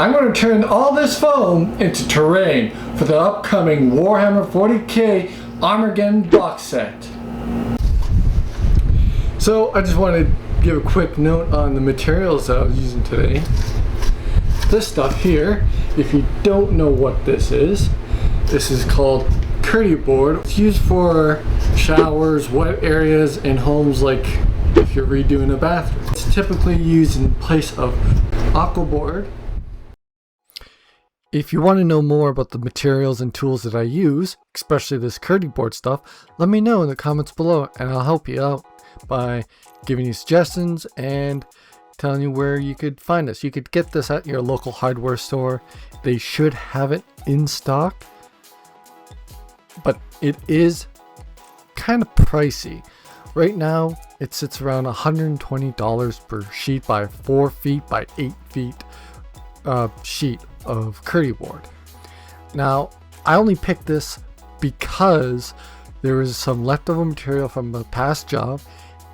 I'm going to turn all this foam into terrain for the upcoming Warhammer 40k Armageddon box set. So I just want to give a quick note on the materials that I was using today. This stuff here, if you don't know what this is called Kerdie board. It's used for showers, wet areas, and homes like if you're redoing a bathroom. It's typically used in place of aqua board. If you want to know more about the materials and tools that I use, especially this Kerdie board stuff, let me know in the comments below and I'll help you out by giving you suggestions and telling you where you could find this. You could get this at your local hardware store. They should have it in stock, but it is kind of pricey. Right now it sits around $120 per sheet by 4 feet by 8 feet sheet of Kerdie board. Now I only picked this because there was some leftover material from a past job,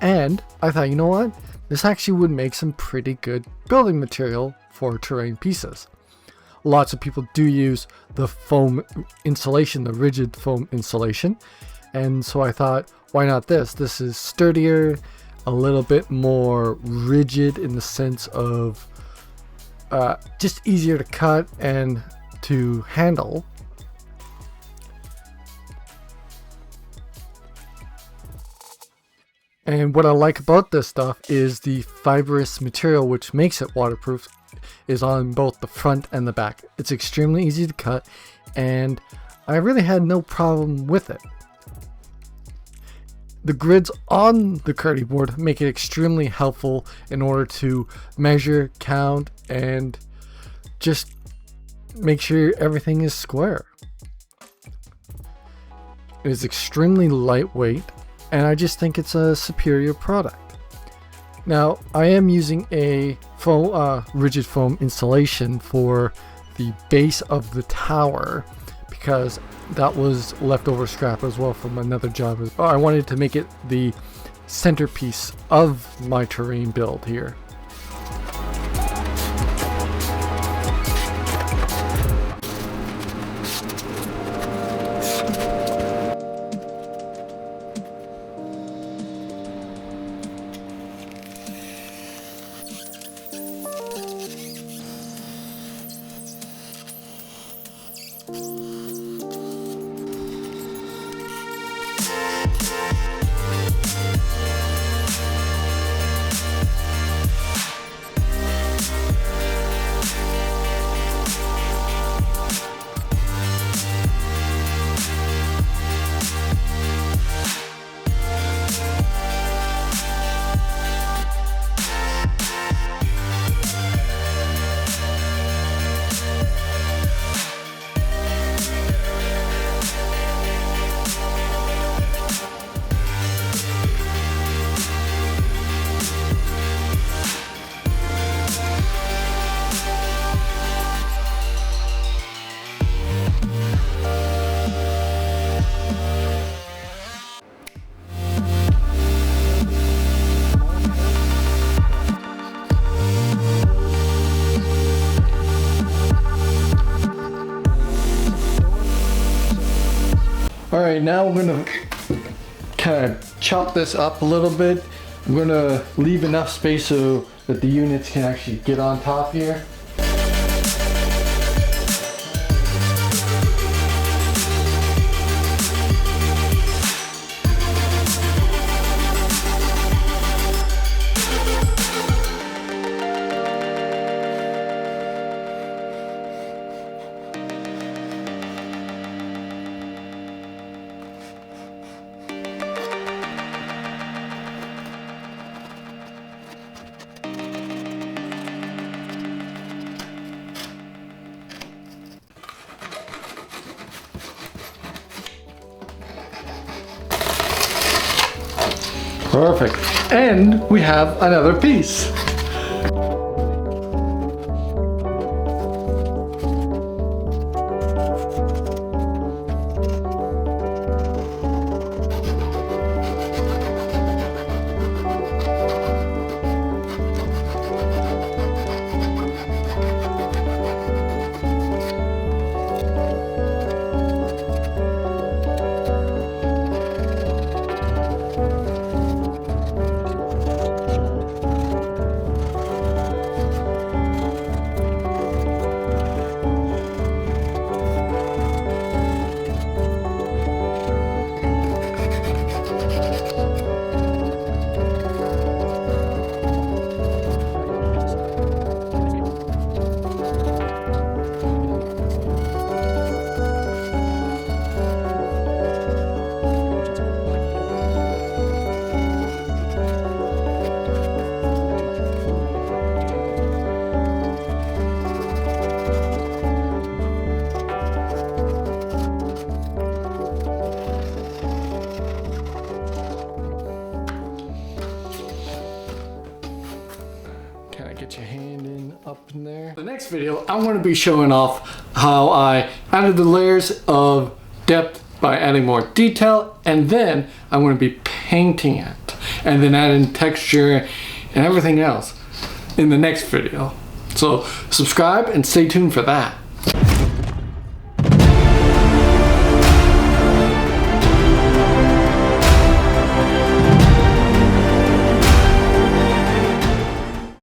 and I thought, you know what, this actually would make some pretty good building material for terrain pieces. Lots of people do use the foam insulation, the rigid foam insulation, and so I thought, why not this? This is sturdier, a little bit more rigid in the sense of just easier to cut and to handle. And what I like about this stuff is the fibrous material, which makes it waterproof, is on both the front and the back. It's extremely easy to cut, and I really had no problem with it. The grids on the Kerdie board make it extremely helpful in order to measure, count, and just make sure everything is square. It is extremely lightweight, and I just think it's a superior product. Now, I am using a rigid foam insulation for the base of the tower because that was leftover scrap as well from another job. I wanted to make it the centerpiece of my terrain build here. Alright, now I'm going to kind of chop this up a little bit. I'm going to leave enough space so that the units can actually get on top here. Perfect. And we have another piece. next video, I'm going to be showing off how I added the layers of depth by adding more detail, and then I'm going to be painting it and then adding texture and everything else in the next video. So subscribe and stay tuned for that.